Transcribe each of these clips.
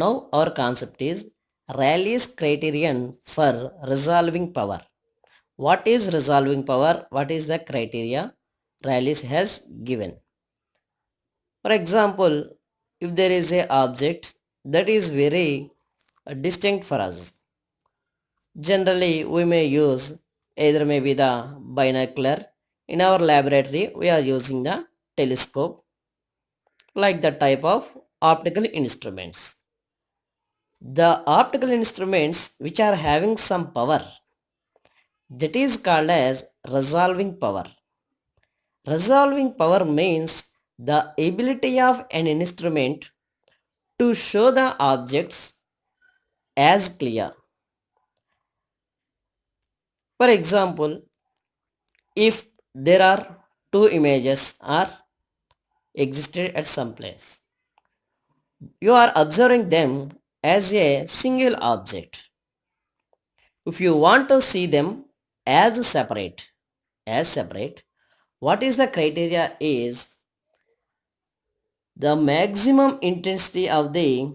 Now our concept is Rayleighs criterion for resolving power. What is resolving power? What is the criteria Rayleighs has given? For example, if there is a object that is very distinct for us, generally we may use either maybe the binocular. In our laboratory, we are using the telescope, like the type of optical instruments. The optical instruments which are having some power, that is called as resolving power. Resolving power means the ability of an instrument to show the objects as clear. For example, if there are two images are existed at some place, you are observing them as a single object. If you want to see them as separate, what is the criteria is the maximum intensity of the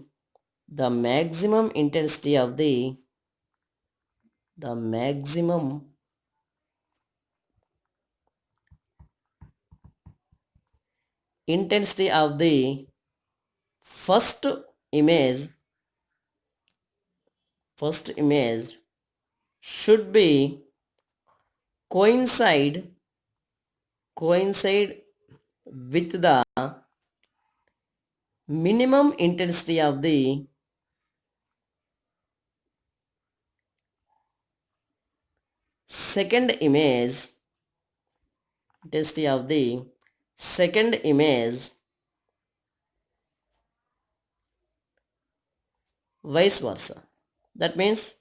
maximum intensity of the maximum intensity of the first image should be coincide with the minimum intensity of the second image intensity of the second image, vice versa. That means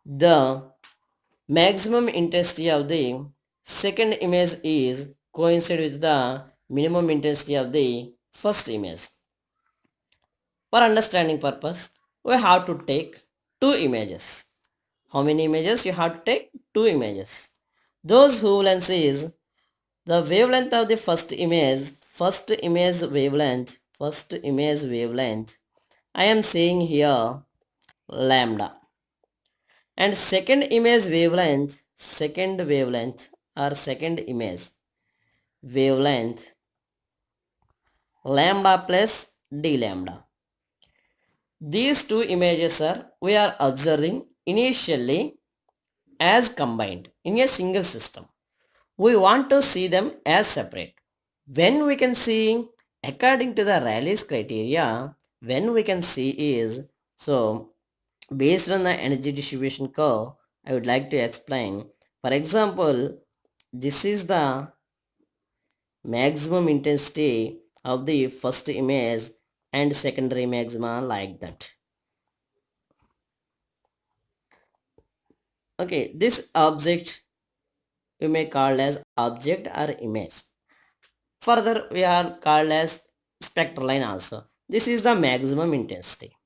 the maximum intensity of the second image is coincide with the minimum intensity of the first image. For understanding purpose, we have to take two images. How many images you have to take? Two images. Those wavelengths is the wavelength of the first image wavelength. I am saying here lambda. And second wavelength or second image wavelength lambda plus d lambda. These two images we are observing initially as combined in a single system. We want to see them as separate. When we can see, according to the Rayleighs criteria, when we can see is, so based on the energy distribution curve, I would like to explain. For example, this is the maximum intensity of the first image and secondary maxima like that. Okay, this object we may call as object or image. Further, we are called as spectral line also. This is the maximum intensity.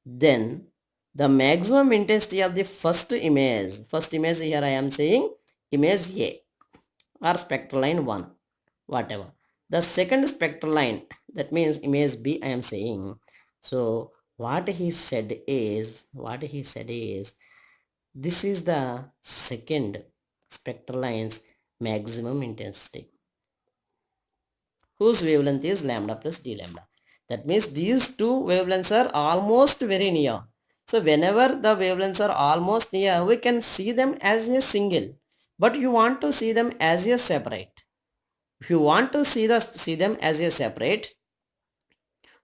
Then the maximum intensity of the first image here I am saying image A or spectral line 1, whatever. The second spectral line, that means image B I am saying. So what he said is, this is the second spectral line's maximum intensity, whose wavelength is lambda plus d lambda. That means these two wavelengths are almost very near. So whenever the wavelengths are almost near, we can see them as a single. But you want to see them as a separate. If you want to see them as a separate,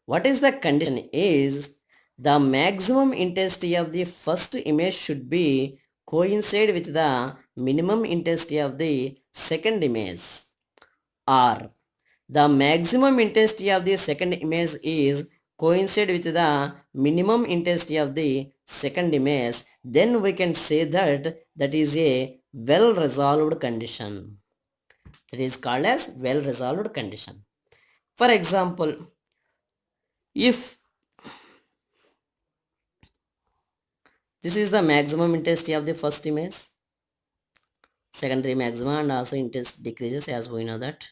what is the condition is the maximum intensity of the first image should be coincide with the minimum intensity of the second image, or the maximum intensity of the second image is coincide with the minimum intensity of the second image, then we can say that that is a well resolved condition. It is called as well resolved condition. For example, if this is the maximum intensity of the first image, secondary maxima and also intensity decreases as we know that.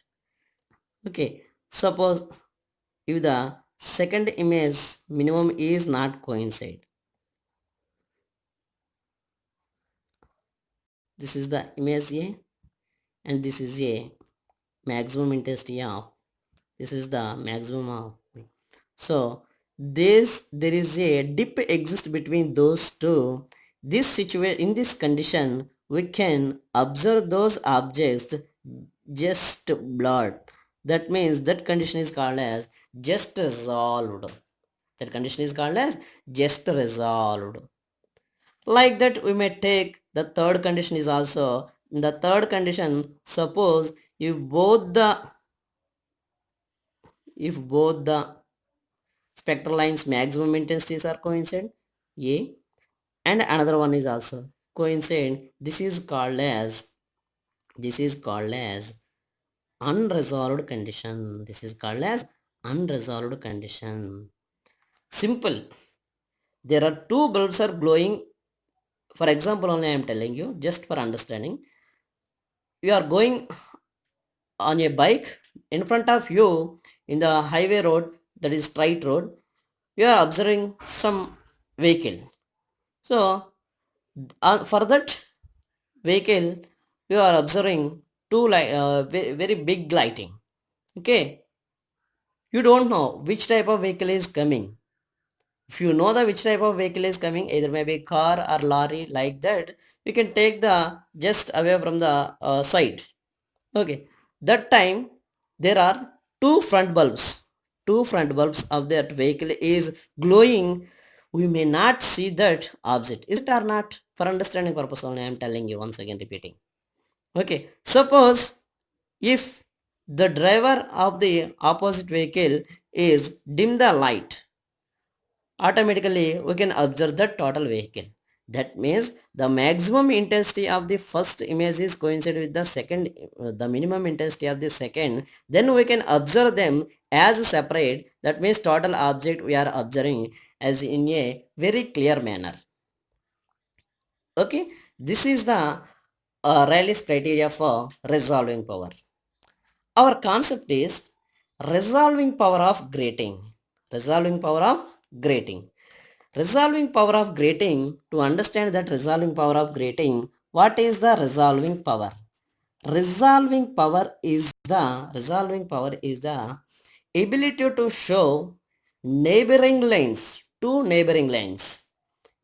Okay, suppose if the second image minimum is not coincide. This is the image A and this is a maximum intensity of, this is the maximum of. So this, there is a dip exists between those two. This situation, in this condition, we can observe those objects just blurred. That means that condition is called as just resolved. That condition is called as just resolved. Like that, we may take the third condition is also, in the third condition, suppose if both the spectral lines maximum intensities are coincident, A, and another one is also coincident, this is called as unresolved condition. This is called as unresolved condition. Simple. There are two bulbs are glowing. For example only I am telling you, just for understanding. You are going on a bike, in front of you in the highway road, that is straight road, you are observing some vehicle. So for that vehicle, you are observing very big lighting. Okay, you don't know which type of vehicle is coming. If you know the which type of vehicle is coming, either maybe car or lorry, like that, you can take the just away from the side. Okay, that time there are two front bulbs. Two front bulbs of that vehicle is glowing. We may not see that object. Is it or not? For understanding purpose only, I am telling you once again repeating. Okay, suppose if the driver of the opposite vehicle is dim the light, automatically we can observe the total vehicle. That means the maximum intensity of the first image is coincide with the second, the minimum intensity of the second. Then we can observe them as separate. That means total object we are observing as in a very clear manner. Okay, this is the Rayleighs criteria for resolving power. Our concept is resolving power of grating. Resolving power of grating. Resolving power of grating, to understand that resolving power of grating, what is the resolving power? Resolving power is the ability to show neighboring lines, two neighboring lines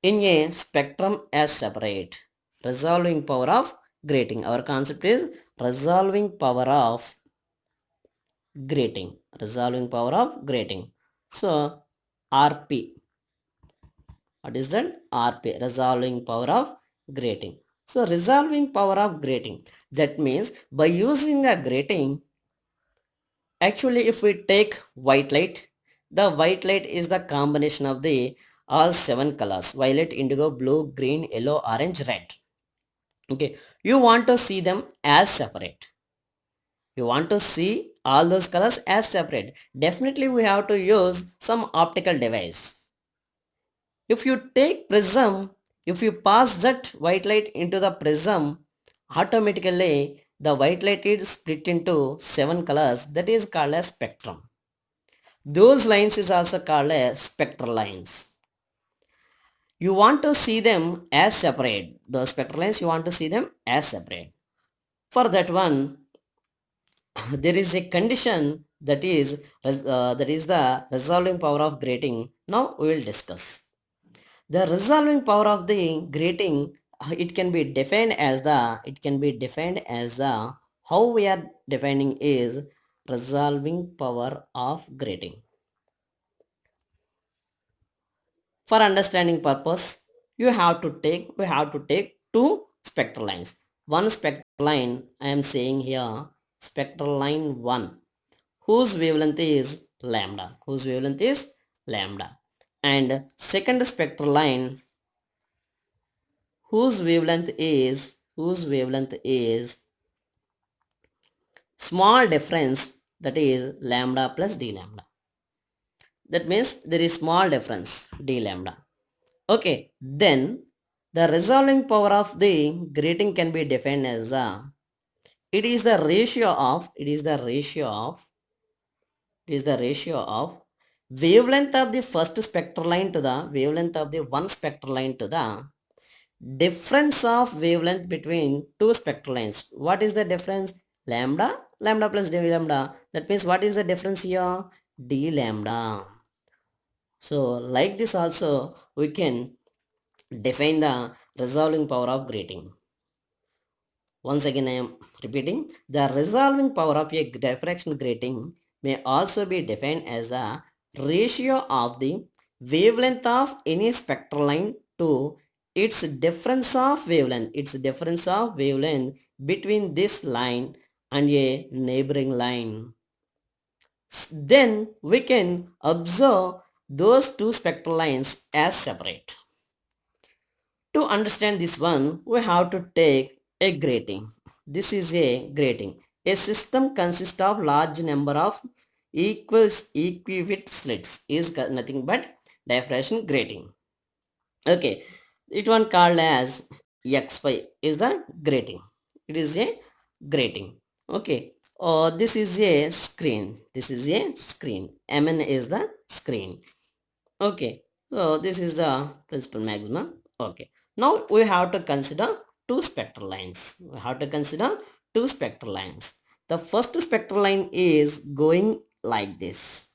in a spectrum as separate. Resolving power of grating. Our concept is resolving power of grating. Resolving power of grating. So RP. What is that? RP, resolving power of grating. So resolving power of grating. That means by using a grating, actually if we take white light, the white light is the combination of the all seven colors: violet, indigo, blue, green, yellow, orange, red. Okay, you want to see them as separate. You want to see all those colors as separate. Definitely we have to use some optical device. If you take prism, if you pass that white light into the prism, automatically the white light is split into seven colors. That is called as spectrum. Those lines is also called as spectral lines. You want to see them as separate. Those spectral lines, you want to see them as separate. For that one, there is a condition that is the resolving power of grating. Now we will discuss. The resolving power of the grating, how we are defining is resolving power of grating. For understanding purpose, we have to take two spectral lines. One spectral line I am saying here, spectral line 1, whose wavelength is lambda, and second spectral line whose wavelength is small difference, that is lambda plus d lambda. That means there is small difference d lambda. Okay, then the resolving power of the grating can be defined as it is the ratio of wavelength of the first spectral line to the wavelength of the one spectral line to the difference of wavelength between two spectral lines. What is the difference? Lambda, lambda plus d lambda. That means what is the difference here? D lambda. So like this also we can define the resolving power of grating. Once again I am repeating, the resolving power of a diffraction grating may also be defined as the ratio of the wavelength of any spectral line to its difference of wavelength between this line and a neighboring line. Then we can observe those two spectral lines as separate. To understand this one, we have to take a grating. This is a grating. A system consists of large number of equivalent slits is nothing but diffraction grating. Okay, it one called as X5 is the grating. It is a grating. Okay, this is a screen. This is a screen. MN is the screen. Okay, so this is the principal maximum. Okay, now we have to consider two spectral lines. We have to consider two spectral lines. The first spectral line is going like this.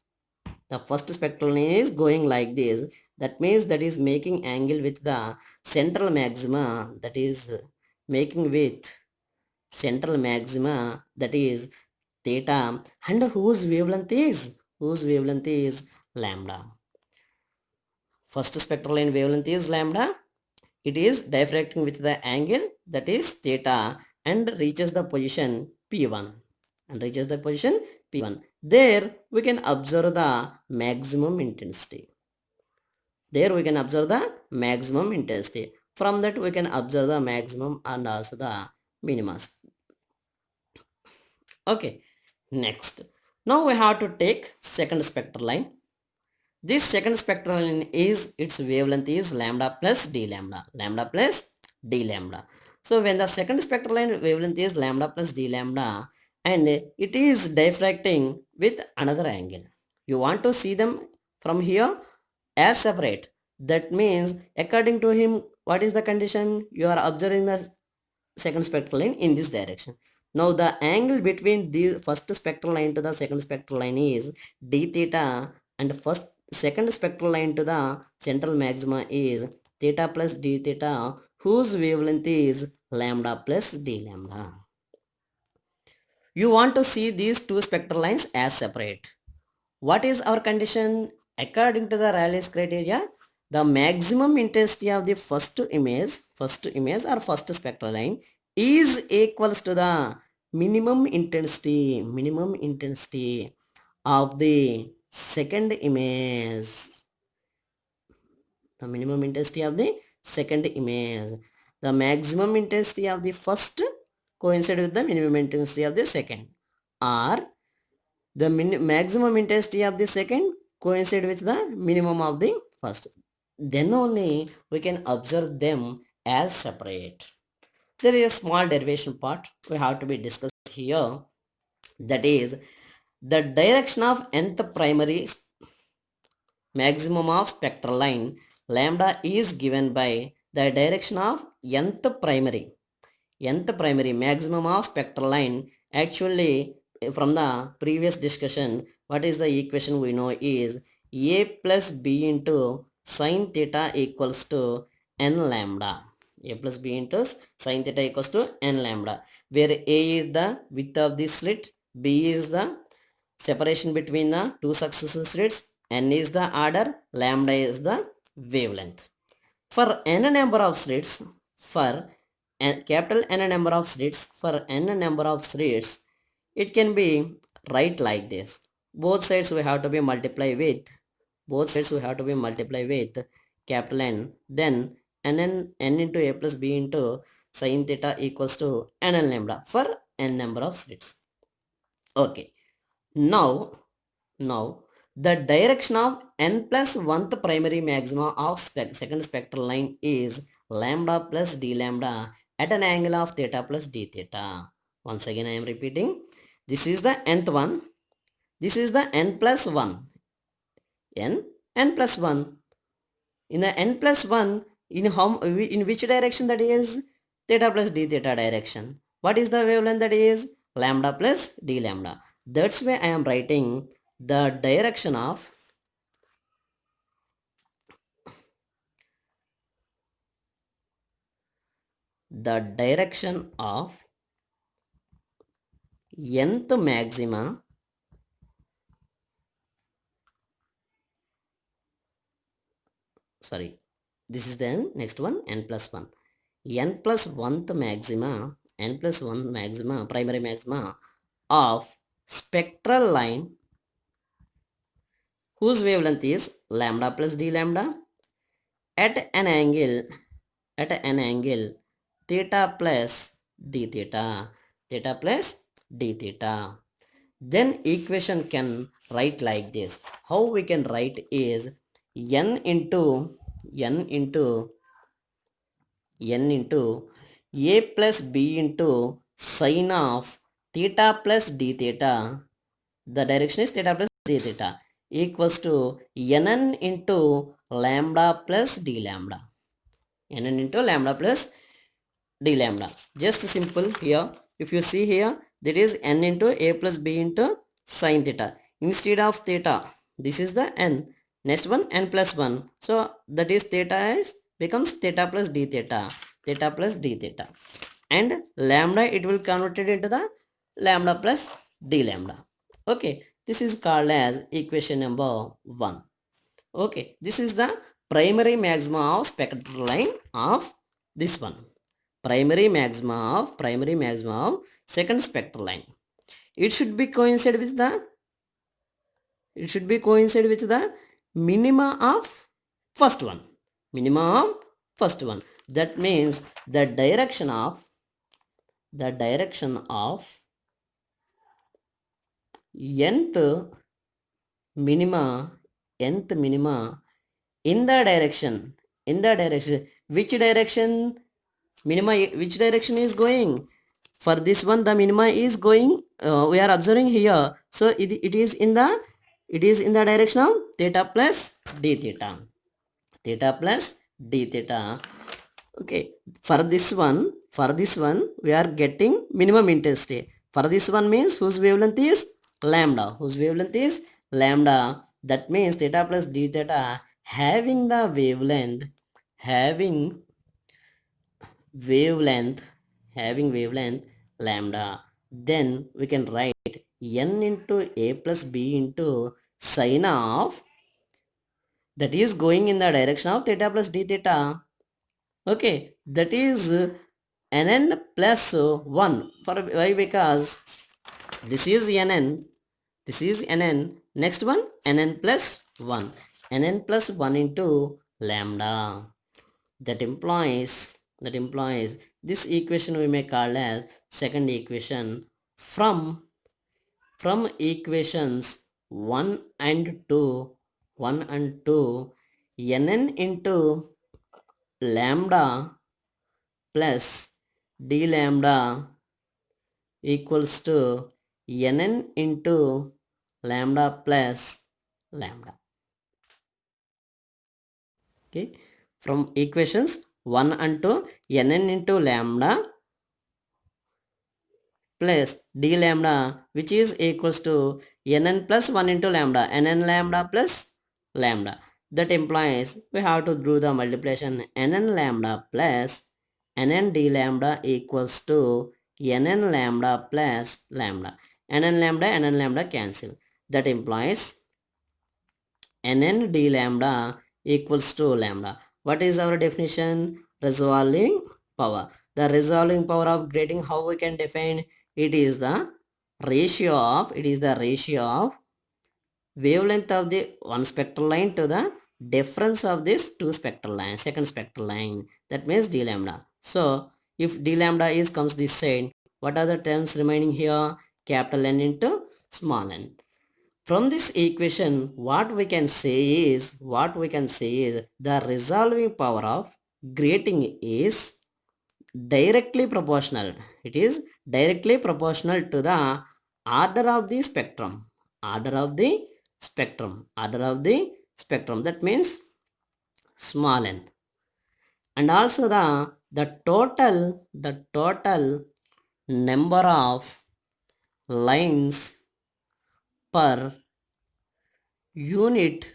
The first spectral line is going like this. That means that is making angle with the central maxima, that is making with central maxima, that is theta, and whose wavelength is lambda. First spectral line wavelength is lambda. It is diffracting with the angle, that is theta, and reaches the position P1. There we can observe the maximum intensity. From that we can observe the maximum and also the minimum. Okay. Next. Now we have to take second spectral line. This second spectral line is, its wavelength is lambda plus d lambda. So when the second spectral line wavelength is lambda plus d lambda and it is diffracting with another angle. You want to see them from here as separate. That means according to him, what is the condition? You are observing the second spectral line in this direction. Now the angle between the first spectral line to the second spectral line is d theta, and second spectral line to the central maxima is theta plus d theta, whose wavelength is lambda plus d lambda. You want to see these two spectral lines as separate. What is our condition? According to the Rayleighs criteria, the maximum intensity of the first image or first spectral line is equals to the minimum intensity of the second image. The minimum intensity of the second image. The maximum intensity of the first coincide with the minimum intensity of the second, or the maximum intensity of the second coincide with the minimum of the first. Then only we can observe them as separate. There is a small derivation part we have to be discussed here. That is the direction of nth primary maximum of spectral line lambda is given by the direction of nth primary maximum of spectral line. Actually, from the previous discussion, what is the equation we know is a plus b into sine theta equals to n lambda. A plus b into sine theta equals to n lambda, where a is the width of the slit, b is the separation between the two successive slits, n is the order, lambda is the wavelength. For n number of slits, for capital N number of slits, it can be write like this. Both sides we have to be multiply with capital N, then n into a plus b into sine theta equals to n lambda for n number of slits. Okay. Now the direction of n plus 1th primary maxima of second spectral line is lambda plus d lambda at an angle of theta plus d theta. Once again I am repeating, this is the nth one, this is the n plus 1. n plus 1. In the n plus 1, in which direction that is? Theta plus d theta direction. What is the wavelength that is? Lambda plus d lambda. That's why I am writing the direction of nth maxima, sorry, this is then next one, n plus 1. N plus 1th maxima, n plus 1 maxima, primary maxima of spectral line whose wavelength is lambda plus d lambda at an angle, at an angle theta plus d theta, theta plus d theta. Then equation can write like this. How we can write is n into a plus b into sine of theta plus d theta. The direction is theta plus d theta equals to nn into lambda plus d lambda. Nn into lambda plus d lambda. Just simple here. If you see here, that is n into a plus b into sine theta. Instead of theta, this is the n. Next one, n plus 1. So that is theta is becomes theta plus d theta. Theta plus d theta. And lambda, it will convert it into the lambda plus d lambda. Okay. This is called as equation number 1. Okay. This is the primary maxima of spectral line of this one. Primary maxima of second spectral line. It should be coincide with the minima of first one. Minima of first one. That means the direction of nth minima in the direction, which direction minima, which direction is going? For this one, the minima is going, we are observing here. So it is in the direction of theta plus d theta. Theta plus d theta. Okay. For this one, we are getting minimum intensity. For this one means whose wavelength is lambda. That means theta plus d theta having the wavelength, lambda. Then we can write n into a plus b into sine of, that is going in the direction of theta plus d theta. Okay, that is nn plus 1. For why? Because this is nn, next one nn plus 1, nn plus 1 into lambda. That implies this equation we may call as second equation from equations 1 and 2, nn into lambda plus d lambda equals to nn into lambda plus lambda. Okay, from equations 1 and 2, nn into lambda plus d lambda, which is equals to nn plus 1 into lambda, nn lambda plus lambda. That implies we have to do the multiplication nn lambda plus nn d lambda equals to nn lambda plus lambda. nn lambda cancel. That implies nn d lambda equals to lambda. What is our definition? Resolving power. The resolving power of grating, how we can define? It is the ratio of wavelength of the one spectral line to the difference of this two spectral lines, second spectral line. That means d lambda. So if d lambda is comes this side, what are the terms remaining here? Capital N into small n. From this equation, what we can say is the resolving power of grating is directly proportional. It is directly proportional to the order of the spectrum. Order of the spectrum, that means small n, and also the total number of lines per unit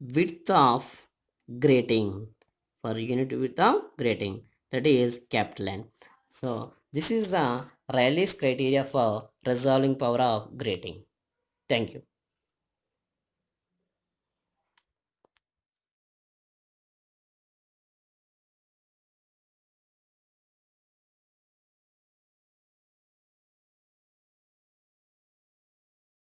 width of grating, for unit width of grating, that is capital N. So this is the Rayleighs criteria for resolving power of grating. Thank you.